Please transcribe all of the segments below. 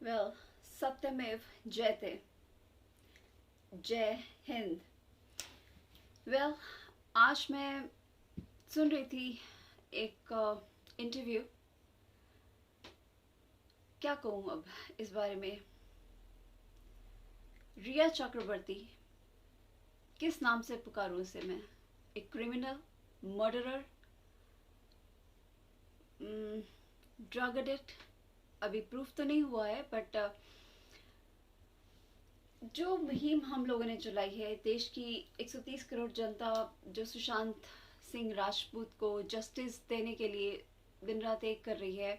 Well, सत्यमेव जयते। जय हिंद। वेल, आज मैं सुन रही थी एक इंटरव्यू। क्या कहूँ अब इस बारे में। रिया चक्रवर्ती, किस नाम से पुकारूँ इसे मैं? एक क्रिमिनल, मर्डरर, ड्रग एडिक्ट। अभी प्रूफ तो नहीं हुआ है, बट जो मुहिम हम लोगों ने चलाई है, देश की 130 करोड़ जनता जो सुशांत सिंह राजपूत को जस्टिस देने के लिए दिन रात एक कर रही है।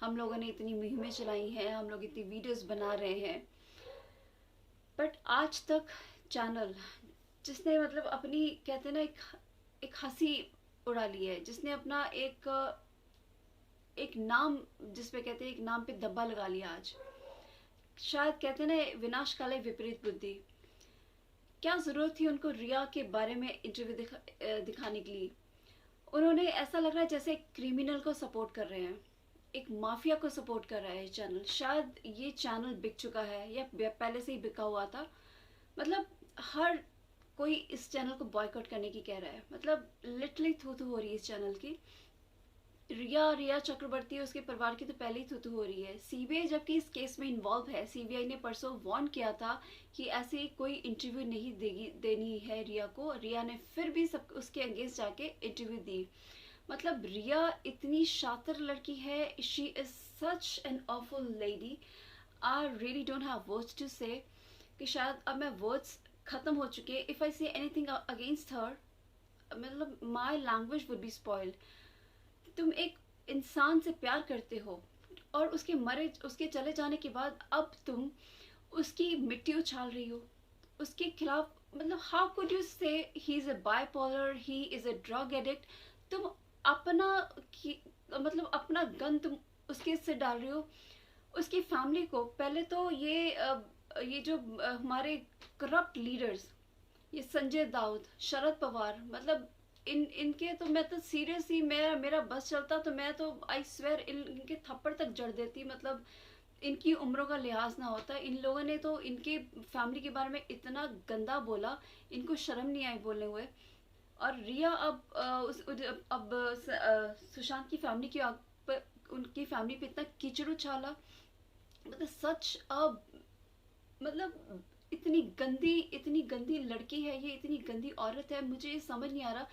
हम लोगों ने इतनी मुहिमें चलाई हैं, हम लोग इतनी वीडियोस बना रहे हैं, बट आज तक चैनल जिसने मतलब अपनी कहते हैं ना एक हंसी उड़ा ली है, जिसने अपना एक नाम, जिसपे कहते हैं एक नाम पे धब्बा लगा लिया आज। शायद कहते हैं ना विनाश काले विपरीत बुद्धि। क्या ज़रूरत थी उनको रिया के बारे में इंटरव्यू दिखाने के लिए? उन्होंने, ऐसा लग रहा है जैसे एक क्रिमिनल को सपोर्ट कर रहे हैं, एक माफिया को सपोर्ट कर रहा है चैनल। शायद ये चैनल बिक चुका है या पहले से ही बिका हुआ था। मतलब हर कोई इस चैनल को बॉयकॉट करने की कह रहा है। मतलब लिटरली थू थू हो रही है इस चैनल की। रिया चक्रवर्ती और उसके परिवार की तो पहले ही थू हो रही है। सीबीआई जबकि इस केस में इन्वॉल्व है, सीबीआई ने परसों वार्न किया था कि ऐसे कोई इंटरव्यू नहीं देनी है रिया को। रिया ने फिर भी सब उसके अगेंस्ट जाके इंटरव्यू दी। मतलब रिया इतनी शातिर लड़की है, she is such an awful lady. I really don't have words to say, कि शायद अब मैं वर्ड्स खत्म हो चुके। If I say anything against her, मतलब my language would be spoiled. तुम एक इंसान से प्यार करते हो और उसके चले जाने के बाद अब तुम उसकी मिट्टी उछाल रही हो उसके खिलाफ। मतलब हाउ कुड यू से he is a bipolar, he is a drug addict. तुम अपना मतलब अपना गन तुम उसके सिर डाल रही हो। उसकी फैमिली को पहले तो ये जो हमारे करप्ट लीडर्स, ये संजय दाऊद, शरद पवार, मतलब इनके तो मैं तो सीरियसली मेरा बस चलता तो मैं तो आई स्वेयर इनके थप्पड़ तक जड़ देती। मतलब इनकी उम्रों का लिहाज ना होता। इन लोगों ने तो इनके फैमिली के बारे में इतना गंदा बोला, इनको शर्म नहीं आई बोलने हुए। और रिया अब सुशांत की फैमिली की उनकी फैमिली पे इतना कीचड़ उछाला। मतलब सच अब, मतलब इतनी गंदी लड़की है ये, इतनी गंदी औरत है। मुझे ये समझ नहीं आ रहा।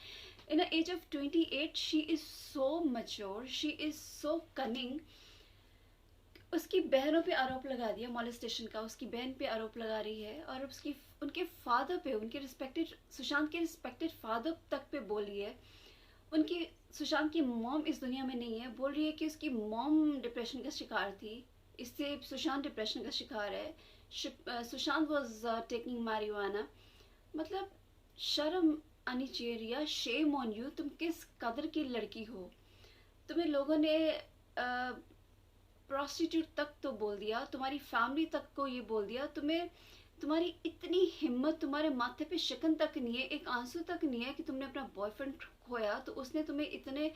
In age of 28 she is so mature, she is so cunning. उसकी बहनों पे आरोप लगा दिया मॉलेस्टेशन का, उसकी बहन पे आरोप लगा रही है, और उनके फादर पे, उनके रिस्पेक्टेड सुशांत के रिस्पेक्टेड फादर तक पे बोली है। उनकी सुशांत की मॉम इस दुनिया में नहीं है, बोल रही है कि उसकी मॉम डिप्रेशन का शिकार थी, इससे सुशांत डिप्रेशन का शिकार है। Sushant was taking marijuana. मतलब शर्म आनी चाहिए रिया, शेम ऑन यू। तुम किस कदर की लड़की हो? तुम्हें लोगों ने प्रोस्टिट्यूट तक तो बोल दिया, तुम्हारी फैमिली तक को ये बोल दिया। तुम्हारी इतनी हिम्मत, तुम्हारे माथे पे शिकन तक नहीं है, एक आंसू तक नहीं है कि तुमने अपना बॉयफ्रेंड खोया तो उसने तुम्हें इतने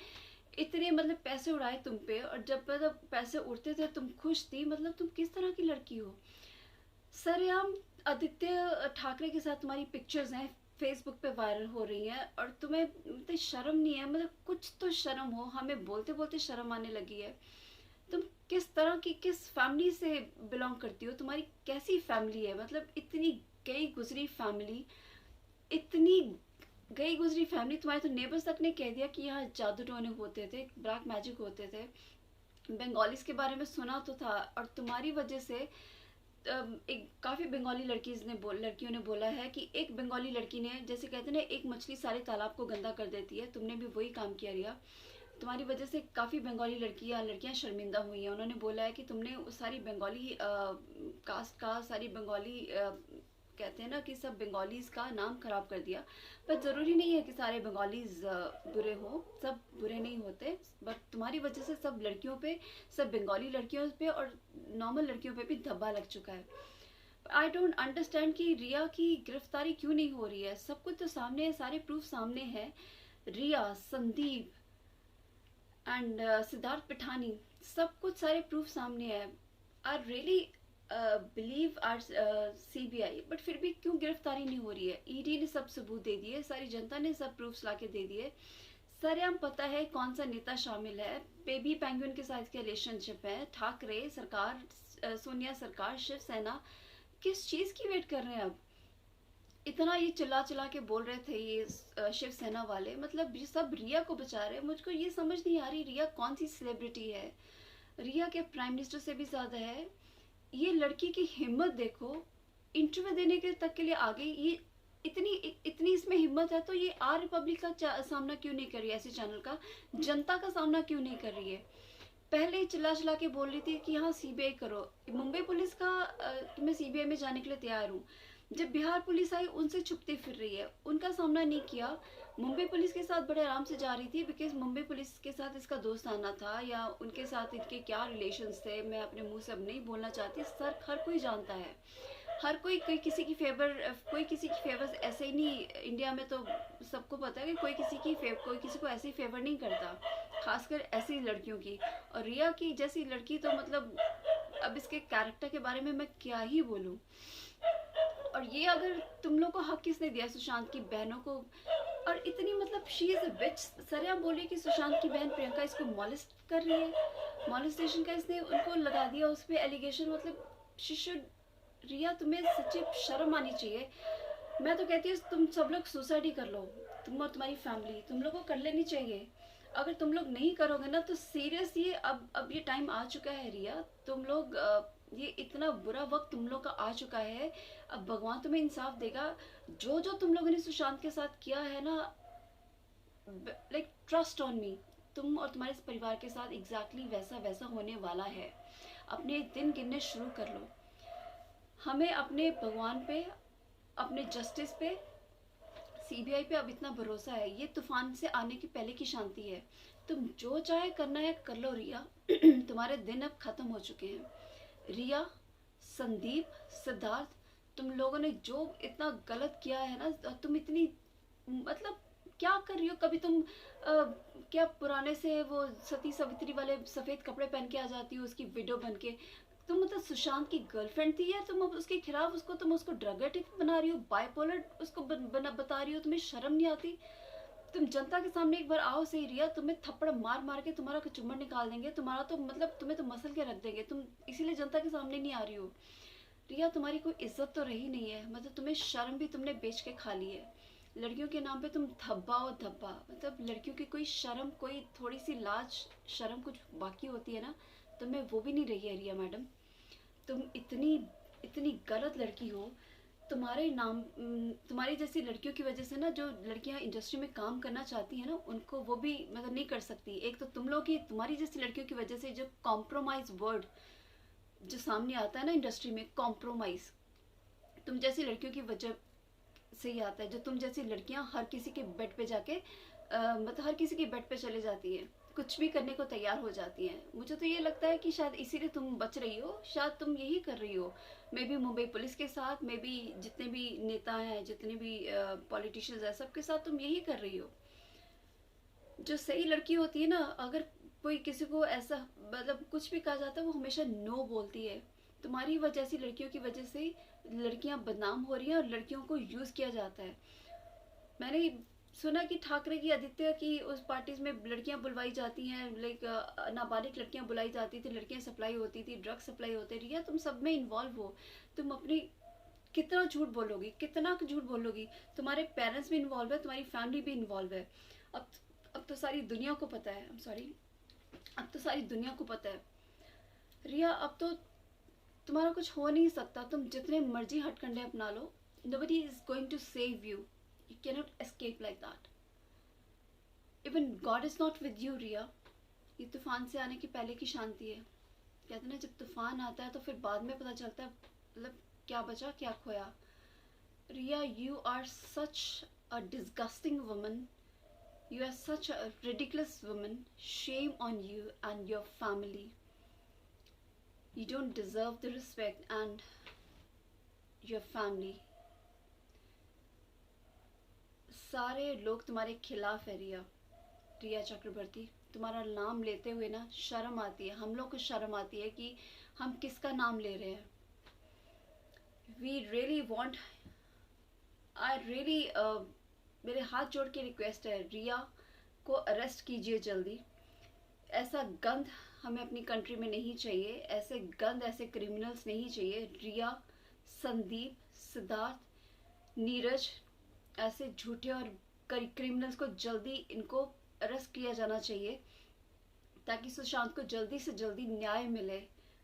इतने मतलब पैसे उड़ाए तुम पे, और जब मतलब पैसे उड़ते थे तुम खुश थी। मतलब तुम किस तरह की लड़की हो? सरेआम आदित्य ठाकरे के साथ तुम्हारी पिक्चर्स हैं, फेसबुक पे वायरल हो रही हैं, और तुम्हें मतलब शर्म नहीं है? मतलब कुछ तो शर्म हो। हमें बोलते बोलते शर्म आने लगी है। तुम किस तरह की, किस फैमिली से बिलोंग करती हो? तुम्हारी कैसी फैमिली है? मतलब इतनी गई गुजरी फैमिली, इतनी गई गुजरी फैमिली। तुम्हारे तो नेबर्स तक ने कह दिया कि यहाँ जादू टोने होते थे, ब्लैक मैजिक होते थे। बंगालीज के बारे में सुना तो था, और तुम्हारी वजह से एक काफ़ी बंगाली लड़कियों ने बोला है कि एक बंगाली लड़की ने, जैसे कहते हैं ना एक मछली सारे तालाब को गंदा कर देती है, तुमने भी वही काम किया रिया। तुम्हारी वजह से काफ़ी बंगाली लड़कियां शर्मिंदा हुई हैं। उन्होंने बोला है कि तुमने सारी बंगाली कास्ट का, सारी बंगाली कहते हैं ना कि सब बंगालीज का नाम खराब कर दिया। पर ज़रूरी नहीं है कि सारे बंगालीज बुरे हो, सब बुरे नहीं होते। बट तुम्हारी वजह से सब लड़कियों पे, सब बंगाली लड़कियों पे और नॉर्मल लड़कियों पे भी धब्बा लग चुका है। आई डोंट अंडरस्टैंड कि रिया की गिरफ्तारी क्यों नहीं हो रही है। सब कुछ तो सामने है, सारे प्रूफ सामने है। रिया, संदीप एंड सिद्धार्थ पिठानी, सब कुछ सारे प्रूफ सामने है। Are really believe our CBI, but फिर भी क्यों गिरफ्तारी नहीं हो रही है? ईडी ने सब सबूत दे दिए, सारी जनता ने सब प्रूफ्स लाके दे दिए, सरेआम पता है कौन सा नेता शामिल है, बेबी पेंगुइन के साथ क्या रिलेशनशिप है, ठाकरे सरकार, सोनिया सरकार, शिवसेना, किस चीज़ की वेट कर रहे हैं अब? इतना ये चिल्ला चिल्ला के बोल रहे थे ये शिवसेना वाले, मतलब ये सब रिया को बचा रहे हैं। मुझको ये समझ नहीं आ रही रिया कौन सी सेलिब्रिटी है? रिया के प्राइम मिनिस्टर से भी ज़्यादा है। ये लड़की की हिम्मत देखो, इंटरव्यू देने के तक के लिए आ गई। ये इतनी इतनी इसमें हिम्मत है तो ये आर रिपब्लिक का सामना क्यों नहीं कर रही है? ऐसे चैनल का, जनता का सामना क्यों नहीं कर रही है? पहले ही चिल्ला चिल्ला के बोल रही थी कि हाँ सीबीआई करो, मुंबई पुलिस का कि मैं सीबीआई में जाने के लिए तैयार हूँ। जब बिहार पुलिस आई उनसे छुपती फिर रही है, उनका सामना नहीं किया। मुंबई पुलिस के साथ बड़े आराम से जा रही थी, बिकॉज मुंबई पुलिस के साथ इसका दोस्त आना था, या उनके साथ इनके क्या रिलेशंस थे, मैं अपने मुंह से अब नहीं बोलना चाहती। सर हर कोई जानता है, हर कोई किसी की फेवर, कोई किसी की फेवर ऐसे ही नहीं। इंडिया में तो सबको पता है कि कोई किसी को ऐसे ही फेवर नहीं करता, खासकर ऐसी लड़कियों की। और रिया की जैसी लड़की तो मतलब अब इसके कैरेक्टर के बारे में मैं क्या ही बोलूँ। और ये अगर तुम लोग को हक किसने दिया सुशांत की बहनों को? और इतनी मतलब शी इज अ बिच, सरिया बोली कि सुशांत की बहन प्रियंका इसको मॉलेस्ट कर रही है, मॉलेस्टेशन का इसने उनको लगा दिया उस पर एलिगेशन। मतलब शी शुड, रिया तुम्हें सच्ची शर्म आनी चाहिए। मैं तो कहती हूँ तुम सब लोग सुसाइड ही कर लो, तुम और तुम्हारी फैमिली, तुम लोग को कर लेनी चाहिए। अगर तुम लोग नहीं करोगे ना तो सीरियस ये अब ये टाइम आ चुका है रिया, तुम लोग ये इतना बुरा वक्त तुम लोग का आ चुका है। अब भगवान तुम्हें इंसाफ देगा। जो जो तुम लोगों ने सुशांत के साथ किया है ना, लाइक ट्रस्ट ऑन मी, तुम और तुम्हारे परिवार के साथ एग्जैक्टली वैसा वैसा होने वाला है। अपने दिन गिनने शुरू कर लो। हमें अपने भगवान पे, अपने जस्टिस पे, सीबीआई पे अब इतना भरोसा है। ये तूफान से आने की पहले की शांति है। तुम जो चाहे करना है कर लो रिया। तुम्हारे दिन अब खत्म हो चुके हैं। रिया, संदीप, सिद्धार्थ, तुम लोगों ने जो इतना गलत किया है ना, तुम इतनी मतलब क्या कर रही हो? कभी तुम क्या पुराने से वो सती सावित्री वाले सफेद कपड़े पहन के आ जाती हो उसकी वीडियो बन के? तुम मतलब सुशांत की गर्लफ्रेंड थी, या तुम अब उसके खिलाफ तुम उसको ड्रग एडिक्ट बना रही हो, बाइपोलर उसको बता रही हो? तुम्हें शर्म नहीं आती? तुम जनता के सामने एक बार आओ सही रिया, तुम्हें थप्पड़ मार मार के तुम्हारा चुम्बन निकाल देंगे, तुम्हारा तो मतलब तुम्हें तो मसल के रख देंगे। तुम इसीलिए जनता के सामने नहीं आ रही हो। रिया तुम्हारी कोई इज्जत तो रही नहीं है, मतलब तुम्हें शर्म भी तुमने बेच के खा ली है। लड़कियों के नाम पे तुम धब्बा और धब्बा, मतलब लड़कियों की कोई शर्म, कोई थोड़ी सी लाज शर्म कुछ बाकी होती है ना, तुम्हें वो भी नहीं रही है रिया मैडम। तुम इतनी इतनी गलत लड़की हो। तुम्हारे नाम, तुम्हारी जैसी लड़कियों की वजह से ना, जो लड़कियां इंडस्ट्री में काम करना चाहती हैं ना, उनको वो भी मतलब नहीं कर सकती। एक तो तुम लोग की, तुम्हारी जैसी लड़कियों की वजह से जो कॉम्प्रोमाइज वर्ड जो सामने आता है ना इंडस्ट्री में, कॉम्प्रोमाइज, तुम जैसी लड़कियों की वजह से ही आता है। जो तुम जैसी लड़कियां हर किसी के बेड पे जाके मतलब हर किसी के बेड पे चले जाती हैं, कुछ भी करने को तैयार हो जाती हैं। मुझे तो ये लगता है कि शायद इसीलिए तुम बच रही हो, शायद तुम यही कर रही हो। मे बी मुंबई पुलिस के साथ, मे बी जितने भी नेता हैं, जितने भी पॉलिटिशियंस हैं, सबके साथ तुम यही कर रही हो। जो सही लड़की होती है ना, अगर कोई किसी को ऐसा मतलब कुछ भी कहा जाता है, वो हमेशा नो बोलती है। तुम्हारी वजह से, लड़कियों की वजह से लड़कियां बदनाम हो रही हैं और लड़कियों को यूज किया जाता है। मैंने सुना कि ठाकरे की, आदित्य की उस पार्टीज में लड़कियां बुलवाई जाती हैं, लाइक नाबालिग लड़कियां बुलाई जाती थी, लड़कियां सप्लाई होती थी, ड्रग सप्लाई होते। रिया तुम सब में इन्वॉल्व हो। तुम अपनी कितना झूठ बोलोगी, कितना झूठ बोलोगी? तुम्हारे पेरेंट्स भी इन्वॉल्व है, तुम्हारी फैमिली भी इन्वॉल्व है। अब अब तो सारी दुनिया को पता है। सॉरी, अब तो सारी दुनिया को पता है रिया। अब तो तुम्हारा कुछ हो नहीं सकता, तुम जितने मर्जी हथकंडे अपना लो, nobody is going to save you. You cannot escape like that. Even God is not with you, रिया। ये तूफान से आने की पहले की शांति है। कहते ना, जब तूफान आता है तो फिर बाद में पता चलता है मतलब क्या बचा क्या खोया। Riya, you are such a disgusting woman, you are such a ridiculous woman. Shame on you and your family. You don't deserve the respect, and your family, सारे लोग तुम्हारे खिलाफ है रिया। रिया चक्रवर्ती, तुम्हारा नाम लेते हुए ना शर्म आती है, हम लोग को शर्म आती है कि हम किसका नाम ले रहे हैं। We really want, I really, मेरे हाथ जोड़ के रिक्वेस्ट है, रिया को अरेस्ट कीजिए जल्दी। ऐसा गंद हमें अपनी कंट्री में नहीं चाहिए, ऐसे गंद, ऐसे क्रिमिनल्स नहीं चाहिए। रिया, संदीप, सिद्धार्थ, नीरज, ऐसे झूठे और क्रिमिनल्स को जल्दी इनको अरेस्ट किया जाना चाहिए, ताकि सुशांत को जल्दी से जल्दी न्याय मिले।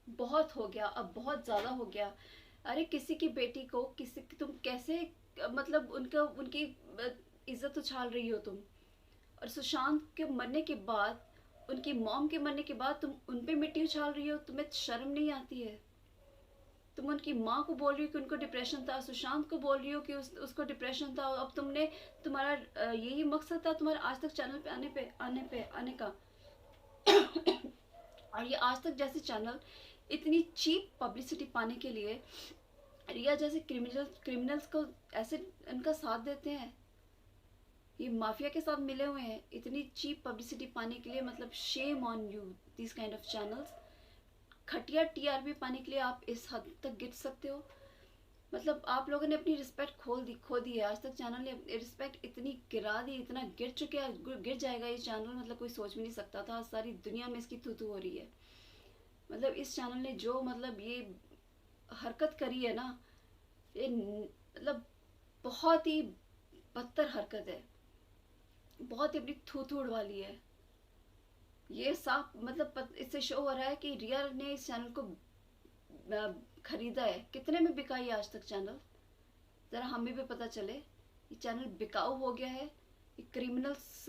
बहुत हो गया, अब बहुत ज़्यादा हो गया। अरे किसी की बेटी को, किसी, तुम कैसे, मतलब उनका, उनकी इज्जत उछाल रही हो तुम। और सुशांत के मरने के बाद, उनकी मॉम के मरने के बाद तुम उन पे मिट्टी उछाल रही हो। तुम्हें शर्म नहीं आती है? तुम उनकी माँ को बोल रही हो कि उनको डिप्रेशन था, सुशांत को बोल रही हो कि उसको डिप्रेशन था। अब तुमने, तुम्हारा यही मकसद था तुम्हारे आज तक चैनल पे आने का। और ये आज तक जैसे चैनल इतनी चीप पब्लिसिटी पाने के लिए रिया जैसे क्रिमिनल्स को ऐसे इनका साथ देते हैं, ये माफिया के साथ मिले हुए हैं इतनी चीप पब्लिसिटी पाने के लिए। मतलब Shem on you, this kind of channels. घटिया टीआरपी पाने के लिए आप इस हद तक गिर सकते हो? मतलब आप लोगों ने अपनी रिस्पेक्ट खो दी है। आज तक चैनल ने रिस्पेक्ट इतनी गिरा दी, इतना गिर चुके हैं, गिर जाएगा ये चैनल, मतलब कोई सोच भी नहीं सकता था। सारी दुनिया में इसकी थू हो रही है। मतलब इस चैनल ने जो, मतलब ये हरकत करी है ना, ये मतलब बहुत ही बदतर हरकत है, बहुत ही अपनी थू उड़वा ली है। ये साफ, मतलब इससे शो हो रहा है कि रिया ने इस चैनल को खरीदा है। कितने में बिका ये आज तक चैनल? ज़रा हमें भी पता चले। ये चैनल बिकाऊ हो गया है, ये क्रिमिनल्स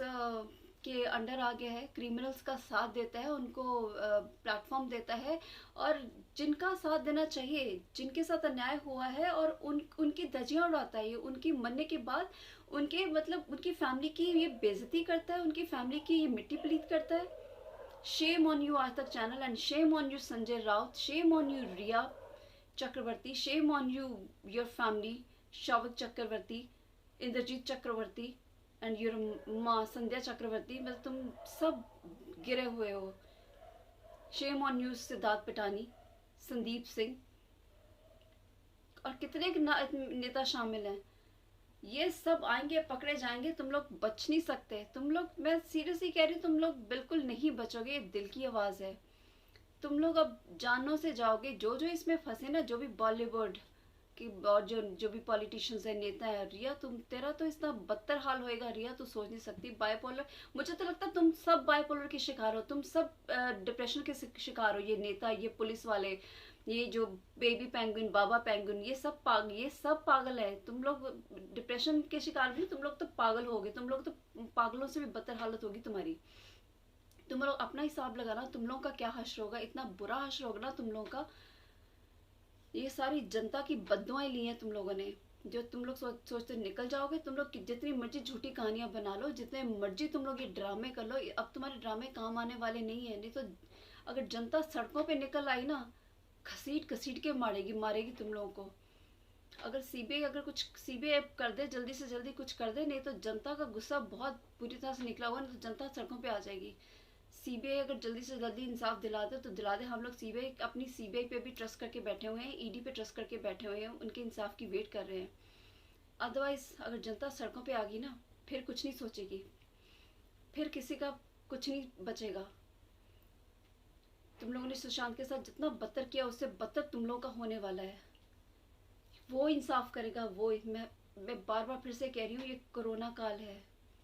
के अंडर आ गया है, क्रिमिनल्स का साथ देता है, उनको प्लेटफॉर्म देता है। और जिनका साथ देना चाहिए, जिनके साथ अन्याय हुआ है, और उनकी धज्जियां उड़ाता है ये। उनकी मरने के बाद उनके, मतलब उनकी फैमिली की ये बेइज्जती करता है, उनकी फैमिली की ये मिट्टी पलीत करता है। Shem on you Aaj Tak channel, and shame on you Sanjay Raut, shame on you Riya Chakraborty, shame on you your family, Showik Chakraborty, Indrajit Chakraborty, and your माँ संध्या चक्रवर्ती। मतलब तुम सब गिरे हुए हो। Shame on you Siddharth Pithani, Sandeep Singh, और कितने नेता शामिल हैं। ये सब आएंगे, पकड़े जाएंगे, तुम लोग बच नहीं सकते। तुम लोग, मैं सीरियसली कह रही हूँ, तुम लोग बिल्कुल नहीं बचोगे। ये दिल की आवाज़ है। तुम लोग अब जानों से जाओगे। जो जो इसमें फंसे ना, जो भी बॉलीवुड की, और जो भी पॉलिटिशियंस है, नेता है, रिया तेरा तो इतना बदतर हाल होएगा। रिया तू सोच नहीं सकती। बाइपोलर, मुझे तो लगता है तुम सब बाइपोलर के शिकार हो, तुम सब डिप्रेशन के शिकार हो। ये नेता, ये पुलिस वाले, ये जो बेबी पेंगुइन, बाबा पेंगुइन, ये सब पागल है। तुम लोग डिप्रेशन के शिकार भी, तुम लोग तो पागल हो गए। तुम लोग तो पागलों से भी बदतर हालत होगी तुम्हारी। तुम लोग अपना हिसाब लगाना, तुम लोगों का क्या हश्र होगा, इतना बुरा हश्र होगा ना तुम लोगों का। ये सारी जनता की बद्दुआएं ली हैं तुम लोगों ने, जो तुम लोग सोचते निकल जाओगे। तुम लोग जितनी मर्जी झूठी कहानियां बना लो, जितने मर्जी तुम लोग ये ड्रामे कर लो, अब तुम्हारे ड्रामे काम आने वाले नहीं है। नहीं तो अगर जनता सड़कों पे निकल आई ना, घसीट घसीट के मारेगी तुम लोगों को। अगर सीबीआई, अगर कुछ सीबीआई कर दे, जल्दी से जल्दी कुछ कर दे, नहीं तो जनता का गुस्सा बहुत बुरी तरह से निकला हुआ, नहीं तो जनता सड़कों पे आ जाएगी। सीबीआई अगर जल्दी से जल्दी इंसाफ दिला दे तो दिला दे। हम लोग अपनी सीबीआई पे भी ट्रस्ट करके बैठे हुए हैं, ईडी पे ट्रस्ट करके बैठे हुए हैं, उनके इंसाफ की वेट कर रहे हैं। अदरवाइज अगर जनता सड़कों पे आ गई ना, फिर कुछ नहीं सोचेगी, फिर किसी का कुछ नहीं बचेगा। तुम लोगों ने सुशांत के साथ जितना बदतर किया, उससे बदतर तुम लोगों का होने वाला है। वो इंसाफ करेगा। वो, मैं बार बार फिर से कह रही हूँ, ये कोरोना काल है,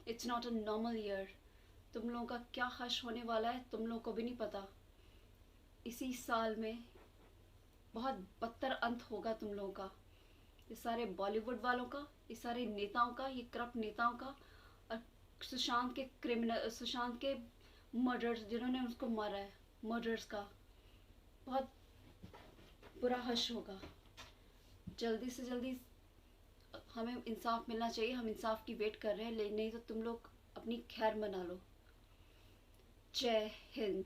it's not a normal year. तुम लोगों का क्या हश होने वाला है तुम लोगों को भी नहीं पता। इसी साल में बहुत बदतर अंत होगा तुम लोगों का, ये सारे बॉलीवुड वालों का, ये सारे नेताओं का, ये करप्ट नेताओं का, और सुशांत के मर्डर्स, जिन्होंने उसको मारा है, मर्डर्स का बहुत बुरा हश होगा। जल्दी से जल्दी हमें इंसाफ मिलना चाहिए। हम इंसाफ की वेट कर रहे हैं, लेकिन नहीं तो तुम लोग अपनी खैर मना लो। जय हिंद।